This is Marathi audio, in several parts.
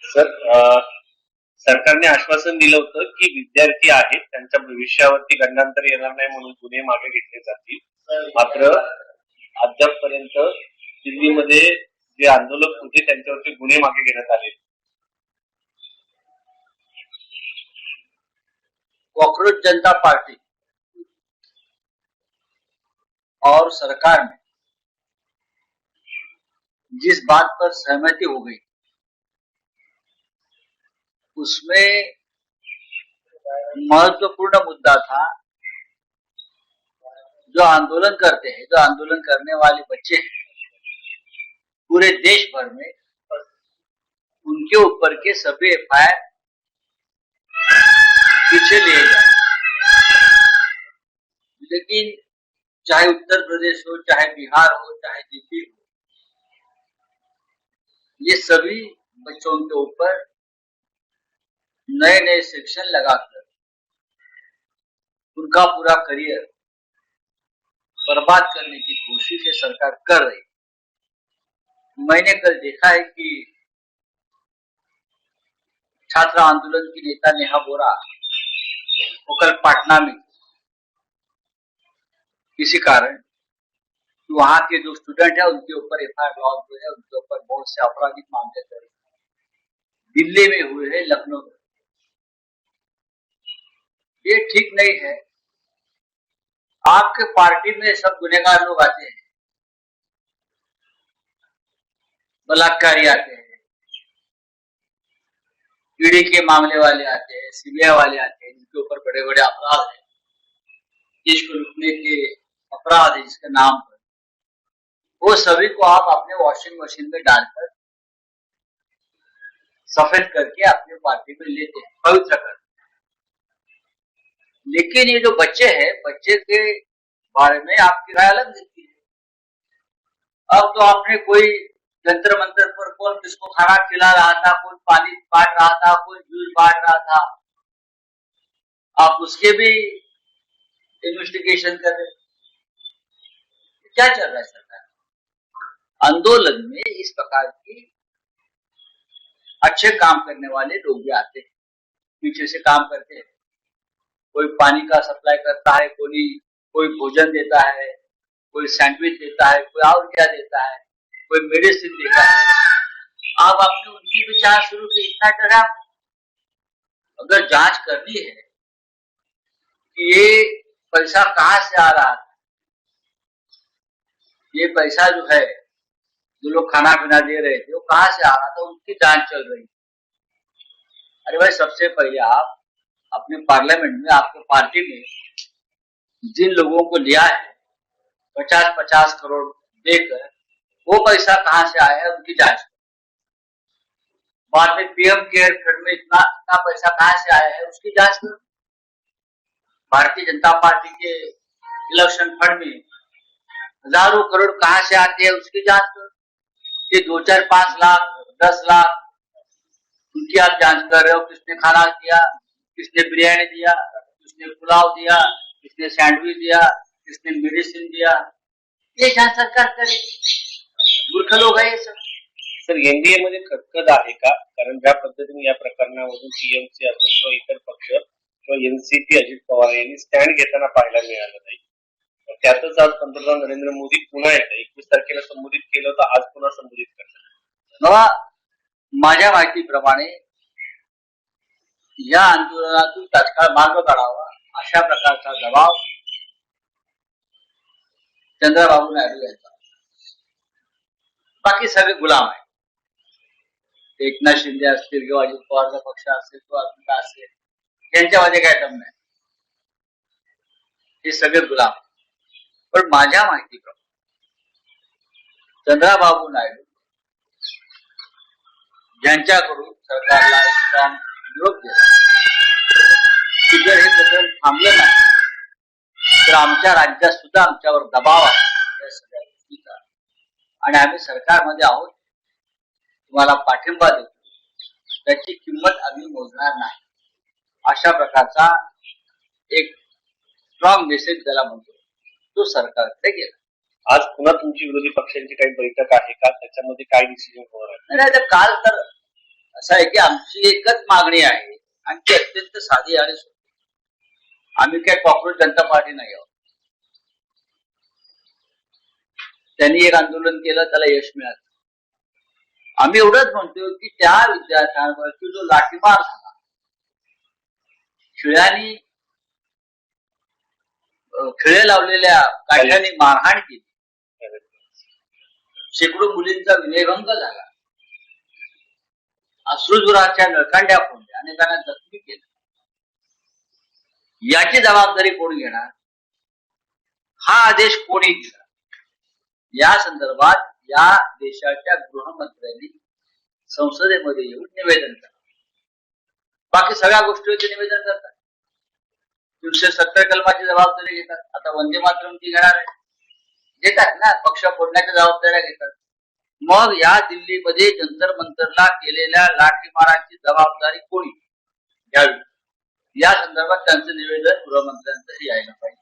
सर, सरकारने आश्वासन दिलं होतं की विद्यार्थी आहेत त्यांच्या भविष्यावरती गंडांतर येणार नाही म्हणून गुन्हे मागे घेतले जातील. मात्र अद्यापपर्यंत दिल्लीमध्ये जे आंदोलक होते त्यांच्यावरती गुन्हे मागे घेण्यात आले. कॉकरोच जनता पार्टी और सरकार में जिस बात पर सहमति हो गई उसमें महत्वपूर्ण मुद्दा था जो आंदोलन करते हैं, जो आंदोलन करने वाले बच्चे हैं पूरे देश भर में, उनके ऊपर के सभी एफआईआर पीछे लिए जाए। लेकिन चाहे उत्तर प्रदेश हो, चाहे बिहार हो, चाहे यूपी हो, ये सभी बच्चों के ऊपर नए नए सेक्शन लगाकर उनका पूरा करियर बर्बाद करने की कोशिश ये सरकार कर रही। मैंने कल देखा है कि छात्र आंदोलन की नेता नेहा बोरा वो कल पटना में किसी कारण वहां के जो स्टूडेंट है उनके ऊपर एफआईआर लॉन्च हुए है, उनके ऊपर बहुत से आपराधिक मामले दर्ज दिल्ली में हुए हैं, लखनऊ में। ये ठीक नहीं है। आपके पार्टी में सब गुनहगार लोग आते हैं, बलात्कारी आते हैं, ईडी के मामले वाले आते हैं, सीबीआई वाले आते हैं, जिनके ऊपर बड़े बड़े अपराध है, देश को लूटने के अपराध है जिसके नाम पर, वो सभी को आप अपने वॉशिंग मशीन में डालकर सफेद करके अपने पार्टी में लेते हैं, पवित्र करते हैं। लेकिन ये जो बच्चे हैं, बच्चे के बारे में आपकी राय अलग दिखती है। अब तो आपने कोई जंतर मंतर पर कौन किसको खाना खिला रहा था, कौन पानी बांट रहा था, कौन जूस बांट रहा था, आप उसके भी इन्वेस्टिगेशन कर रहे। क्या चल रहा है सरकार? आंदोलन में इस प्रकार की अच्छे काम करने वाले लोग भी आते हैं, पीछे से काम करते हैं। कोई पानी का सप्लाई करता है, कोई भोजन देता है, कोई सैंडविच देता है, कोई और क्या देता है, कोई मेडिसिन देता है। अब आपने उनकी भी जांच शुरू की। इतना डरा? अगर जांच करनी है कि ये पैसा कहां से आ रहा था, ये पैसा जो है जो लोग खाना पीना दे रहे थे वो कहां से आ रहा था, उनकी जांच चल रही। अरे भाई, सबसे पहले आप अपने पार्लियामेंट में, आपके पार्टी में जिन लोगों को लिया है 50-50 करोड़ देकर, वो पैसा कहां से आया है उनकी जांच। बाद में पीएम केयर फंड में इतना पैसा कहां से आया है उसकी जांच करो। भारतीय जनता पार्टी के इलेक्शन फंड में हजारों करोड़ कहां से आते हैं उसकी जांच करो। ये 2, 4, 5 लाख, 10 लाख उनकी आप जांच कर रहे हो। किसने खाना दिया, किसने बिरयानी दिया, किसने पुलाव दिया, किसने सैंडविच दिया, किसने मेडिसिन दिया, ये जांच सरकार करे। मूर्ख लोग आहे हे सब। सर, एनडीए मध्ये खतखत आहे का? कारण ज्या पद्धतीने या प्रकरणामधून टीएमसी असो किंवा इतर पक्ष किंवा एनसीपी अजित पवार यांनी स्टँड घेताना पाहायला मिळालं नाही. त्यातच आज पंतप्रधान नरेंद्र मोदी पुन्हा एकदा 21 तारखेला संबोधित केलं होतं, आज पुन्हा संबोधित करतात. माझ्या माहितीप्रमाणे या आंदोलनातून तात्काळ मार्ग काढावा अशा प्रकारचा दबाव चंद्रबाबू नायडू यांचा. बाकी सगळे गुलाम आहेत. एकनाथ शिंदे असतील किंवा अजित पवारचा पक्ष असेल किंवा अजित असेल, यांच्यामध्ये काय दम नाही. हे सगळे गुलाम. पण माझ्या माहितीप्रमाणे चंद्रबाबू नायडू यांच्याकडून सरकारला स्ट्रॉंग निरोप दिला की जर हे प्रकरण थांबलं नाही तर आमच्या राज्यात सुद्धा आमच्यावर दबाव आहे या सगळ्या गोष्टीचा, आणि आम्ही सरकारमध्ये आहोत, तुम्हाला पाठिंबा देतो, त्याची किंमत आम्ही मोजणार नाही, अशा प्रकारचा एक स्ट्रॉंग मेसेज त्याला म्हणतो तो सरकारकडे गेला. आज पुन्हा तुमची विरोधी पक्षांची काही बैठक आहे का? त्याच्यामध्ये काय डिसिजन होणार आहे? नाही, काल तर असं आहे की आमची एकच मागणी आहे आणि ती अत्यंत साधी आणि सोपी. आम्ही काय कॉक्रोच जनता पार्टी नाही आहोत. त्यांनी एक आंदोलन केलं, त्याला यश मिळालं. आम्ही एवढंच म्हणतो की त्या विद्यार्थ्यांवरती जो लाठीमार झाला, खिळ्यांनी खिळे लावलेल्या काठ्याने मारहाण केली, शेकडो मुलींचा विनयभंग झाला, अश्रुधुराच्या नळकांड्या फोडल्या, अनेकांना जखमी केलं, याची जबाबदारी कोण घेणार? हा आदेश कोणी दिला? या संदर्भात या देशाच्या गृहमंत्र्यांनी संसदेमध्ये येऊन निवेदन करा. बाकी सगळ्या गोष्टीवरती निवेदन करतात. 370 कलमाची जबाबदारी घेतात. आता वंदे मातरम ती घेणार आहे, घेतात ना, पक्ष फोडण्याच्या जबाबदाऱ्या घेतात. मग या दिल्लीमध्ये जंतर मंतरला केलेल्या लाठीमाराची जबाबदारी कोणी घ्यावी? या संदर्भात त्यांचं निवेदन गृहमंत्र्यांचंही यायला पाहिजे.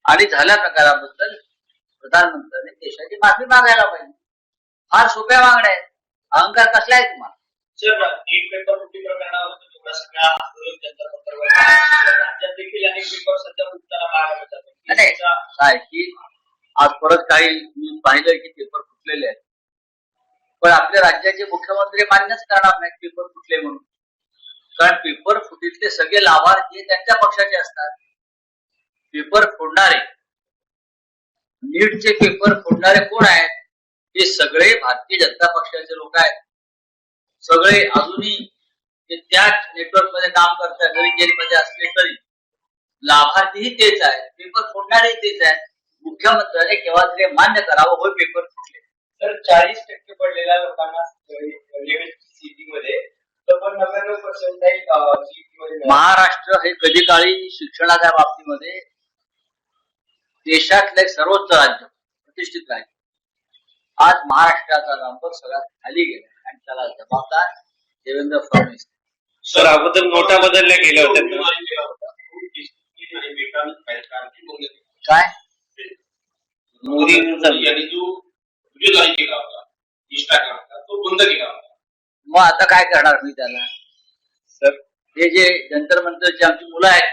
आणि झाल्या प्रकाराबद्दल प्रधानमंत्र्यांनी देशाची माफी मागायला पाहिजे. फार सोप्या मागण्या आहेत. अहंकार कसला आहे तुम्हाला? सर, एक पेपर फुटी प्रकरणावर सगळ्या आंदोलन जनता पत्रकार राज्यात देखील अनेक पेपर सध्या फुटताना पाहायला मिळतात. नाही काय की आज परत काही मी पाहिलं की पेपर फुटलेले आहेत, पण आपल्या राज्याचे मुख्यमंत्री मान्यच करणार नाहीत पेपर फुटले म्हणून. कारण पेपर फुटीतले सगळे लाभार्थी त्यांच्या पक्षाचे असतात. पेपर फोडणारे, नीटचे पेपर फोडणारे कोण आहेत? हे सगळे भारतीय जनता पक्षाचे लोक आहेत. सगळे अजूनही ते त्याच नेटवर्क मध्ये काम करतात, जरी जेलमध्ये असले तरी लाभार्थीही तेच आहेत, पेपर फोडणारे तेच आहेत. मुख्यमंत्र्यांनी केव्हा तरी मान्य करावं, होय पेपर फुटले. तर 40% पडलेल्या लोकांना सीटी मध्ये, पण 99% सीटी मध्ये. महाराष्ट्र हे कधी काळी शिक्षणाच्या बाबतीमध्ये देशातलं एक सर्वोच्च राज्य, प्रतिष्ठित राज्य. आज महाराष्ट्राचा नंबर सगळ्यात खाली गेला आणि त्याला जबाबदार देवेंद्र फडणवीस. सर, अगोदर नोटा बदलल्या गेल्या होत्या. काय मोदींनी जो व्हिडिओ जारी केला होता इंस्टाग्रामचा, तो बंद केला होता. मग आता काय करणार मी त्याला? सर, हे जे जंतर मंतरची आमची मुलं आहेत,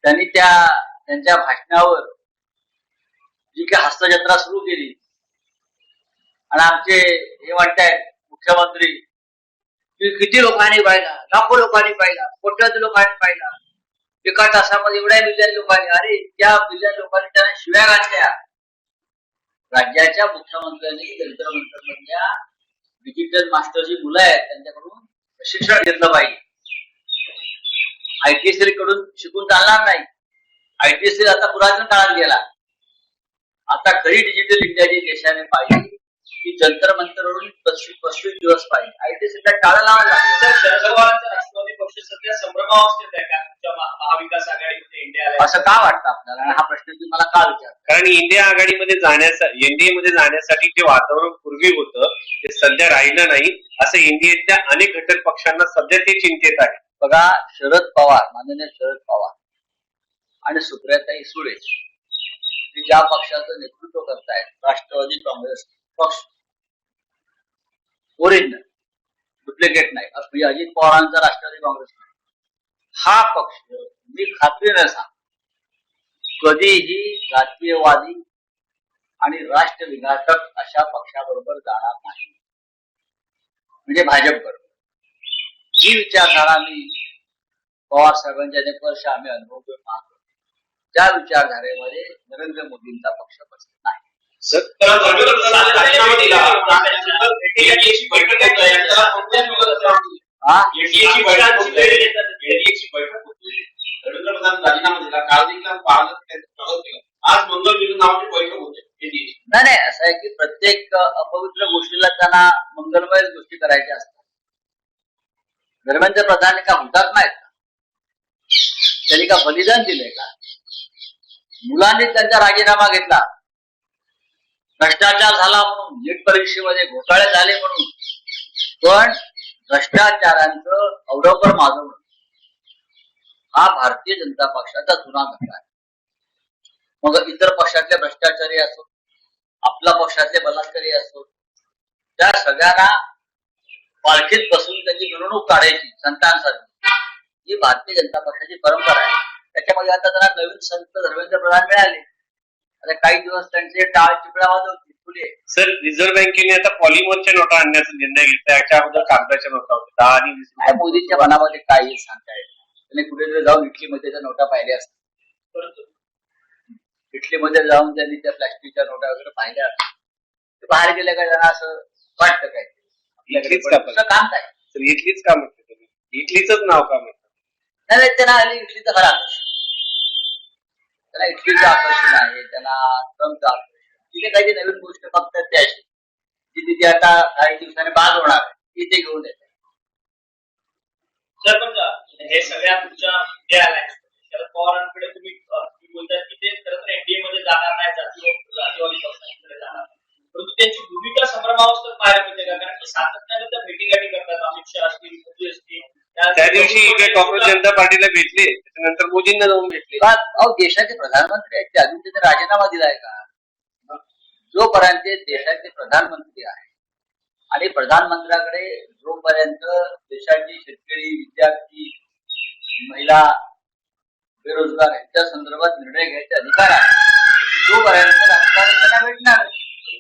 त्यांनी त्यांच्या भाषणावर जी काही हस्तजत्रा सुरू केली आणि आमचे हे म्हणतायत मुख्यमंत्री की किती लोकांनी पाहिला, लाखो लोकांनी पाहिला, कोट्यावधी लोकांनी पाहिला, एका तासामध्ये एवढ्या मिलियन लोकांनी. अरे त्या मिलियन लोकांनी त्यांना शिव्या घातल्या. राज्याच्या मुख्यमंत्र्यांनी जंतर मंतर मधल्या डिजिटल मास्टर जी मुलं आहेत त्यांच्याकडून प्रशिक्षण घेतलं पाहिजे. आयटीएसएल कडून शिकून चालणार नाही. आयटीएसएल आता पुरातन काळात गेला. आता खरी डिजिटल इंडिया जी देशाने पाहिजे ती जंतर मंतरवरून 35 दिवस पाहिजे. आयटीएसएलला टाळा लावायला लागेल. शरद पवारांचा राष्ट्रवादी पक्ष सध्या संभ्रमावस्थेत आहे का तुमच्या महाविकास आघाडीमध्ये इंडिया? असं का वाटतं आपल्याला? हा प्रश्न तुम्ही मला का विचार? कारण इंडिया आघाडीमध्ये एनडीए मध्ये जाण्यासाठी जे वातावरण पूर्वी होतं ते सध्या राहिलं नाही, असं इंडियाच्या अनेक घटक पक्षांना सध्या ते चिंतेत आहे. बघा, शरद पवार, माननीय शरद पवार आणि सुप्रियाताई सुळे ते ज्या पक्षाचं नेतृत्व करतायत, राष्ट्रवादी काँग्रेस पक्ष, ओरिजिनल, डुप्लिकेट नाही, म्हणजे अजित पवारांचा राष्ट्रवादी काँग्रेस नाही, हा पक्ष मी खात्रीने सांगतो कधीही जातीयवादी आणि राष्ट्रविघातक अशा पक्षाबरोबर जाणार नाही, म्हणजे भाजप बरोबर. ही विचारधारा मी पवार साहेबांच्या अनेक वर्ष आम्ही अनुभव पाहतो. त्या विचारधारेमध्ये नरेंद्र मोदींचा पक्ष बसत नाही. धर्मेंद्र प्रधान राजीनामा दिला, काल देखील आज मंगळगिरी नावाची बैठक होते. नाही, असं आहे की प्रत्येक अपवित्र गोष्टीला त्यांना मंगलमय गोष्टी करायच्या असतात. धर्मेंद्र प्रधान का हुतात्मा नाहीत का? त्यांनी का बलिदान दिलंय का? मुलांनी त्यांचा राजीनामा घेतला, भ्रष्टाचार झाला म्हणून, नीट परीक्षेमध्ये घोटाळे झाले म्हणून, पण भ्रष्टाचारांचं अवडंबर माजवणं हा भारतीय जनता पक्षाचा जुना धंदा आहे. मग इतर पक्षातले भ्रष्टाचारी असो, आपल्या पक्षातले बलात्कारी असो, त्या सगळ्यांना पालखीत बसून त्यांची मिरवणूक काढायची संतांसारखी, ही भारतीय जनता पक्षाची परंपरा आहे. त्याच्यामध्ये आता त्यांना नवीन संत धर्मेंद्र प्रधान मिळाले. आता काही दिवस त्यांचे टाळ चिपळा वाजवतील फुले. सर, रिझर्व्ह बँकेने आता पॉलिमरच्या नोटा आणण्याचा निर्णय घेतला. याच्या अगोदर कागदाच्या नोटा होत्या 10 आणि 20 काय मोदींच्या मनामध्ये काही सांगता येत नाही. त्यांनी कुठेतरी जाऊन इटलीमध्ये त्या नोटा पाहिल्या असतात. परंतु इटलीमध्ये जाऊन त्यांनी त्या प्लास्टिकच्या नोटा वगैरे पाहिल्या असतात. ते बाहेर गेल्या काय त्यांना असं वाटतं काय इटलीच का पण? काम काय सर, इटलीच का म्हणते तुम्ही? इटलीच नाव का म्हणतात? नाही, त्यांना आली इटलीचं खरं आकर्षण. त्यांना इटलीचं आकर्षण आहे, त्यांना ट्रम्पचं आकर्षण. तिथे काही नवीन गोष्ट बघतात ते अशी की तिथे आता काही दिवसांनी बाद होणार आहे, ती ते घेऊन येतात. सर पण हे सगळ्या तुमच्या इंडिया अलायन्स शरद पवारांकडे तुम्ही बोलतात की ते खरं तर एनडीए मध्ये जाणार नाही, जातीवादी पक्षांकडे जाणार, परंतु त्यांची भूमिका संभ्रमावस्थेत पाहायला मिळते का? कारण की सातत्याने त्या भेटीगाठी करतात, अमित शहा असतील, मोदी असतील. त्या दिवशी इकडे काँग्रेस जनता पार्टीला भेटले, त्याच्यानंतर मोदींना जाऊन भेटले. अहो, देशाचे प्रधानमंत्री आहेत ते, अजून त्याचा राजीनामा दिलाय का? जोपर्यंत ते देशाचे प्रधानमंत्री आहे आणि प्रधानमंत्र्याकडे जोपर्यंत देशाची शेतकरी, विद्यार्थी, महिला, बेरोजगार यांच्या संदर्भात निर्णय घ्यायचे अधिकार आहे, तोपर्यंत राजकारणी त्यांना भेटणार,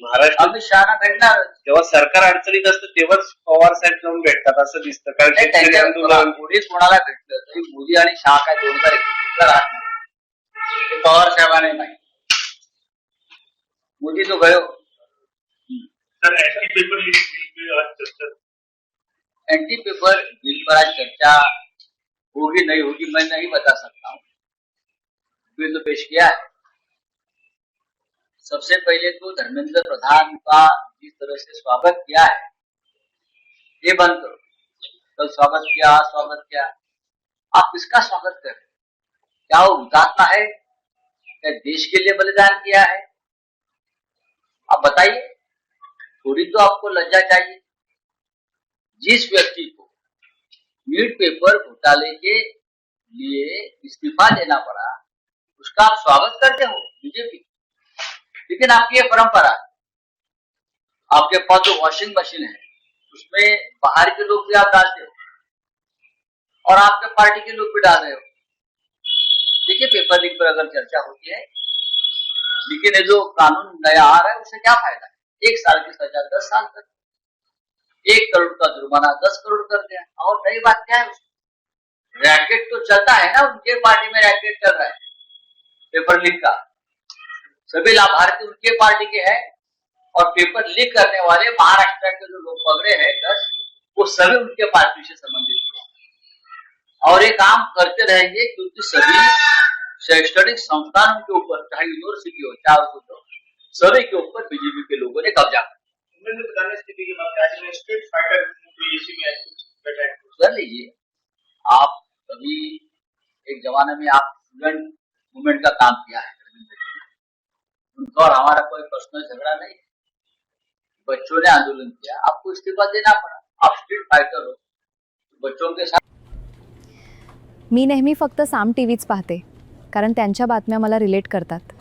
महाराष्ट्र अमित शहाना भेटणार. जेव्हा सरकार अडचणीत असतं तेव्हाच पवार साहेब जाऊन भेटतात असं दिसतं. कारण शेतकरी आंदोलन मोदी कोणाला भेटलं तरी मोदी आणि शहा काय 2021 राहत नाही. ते पवार साहेबांनी नाही, मोदी तो गयो. एंटी पेपर बिल पर आज चर्चा होगी नहीं होगी मैं नहीं बता सकता हूँ. बिल तो पेश किया है. सबसे पहले तो धर्मेंद्र प्रधान का जिस तरह से स्वागत किया है, ये बंद करो. कल स्वागत किया, आज स्वागत किया. आप किसका स्वागत कर रहे? क्या वो हुतात्मा है? क्या देश के लिए बलिदान किया है? आप बताइए. थोड़ी तो आपको लज्जा चाहिए. जिस व्यक्ति को नीट पेपर घोटाले के लिए इस्तीफा देना पड़ा, उसका आप स्वागत करते हो बीजेपी. लेकिन आपकी ये परंपरा, आपके पास जो वॉशिंग मशीन है उसमें बाहर के लोग भी आप डालते हो और आपके पार्टी के लोग भी डाल रहे हो. देखिए, पेपर लीक पर अगर चर्चा होती है, लेकिन ये जो कानून नया आ रहा है उससे क्या फायदा है? 1 साल की सजा 10 साल तक, 1 करोड़ का जुर्माना 10 करोड़ कर दिया. और नई बात क्या है? रैकेट तो चलता है ना, उनके पार्टी में रैकेट चल रहा है पेपर लीक का. सभी लाभार्थी उनके पार्टी के हैं और पेपर लीक करने वाले महाराष्ट्र के जो लोग पकड़े हैं 10, वो सभी उनके पार्टी से संबंधित हैं और ये काम करते रहेंगे, क्योंकि सभी शैक्षणिक संस्थानों के ऊपर, चाहे यूनिवर्सिटी हो, चाहे हो, सभी के ऊपर बीजेपी के लोगों ने कब्जा स्ट्रीट फाइटर कर लीजिए. आप कभी एक जमाने में आप स्टूडेंट मूवमेंट का काम किया है, उनका और हमारा कोई पर्सनल झगड़ा नहीं. बच्चों ने आंदोलन किया, आपको इस्तीफा देना पड़ा. आप स्ट्रीट फाइटर हो, बच्चों के साथ. मी नेहमी फक्त साम टीव्हीच पाहते, कारण त्यांच्या बातम्या मला रिलेट करतात.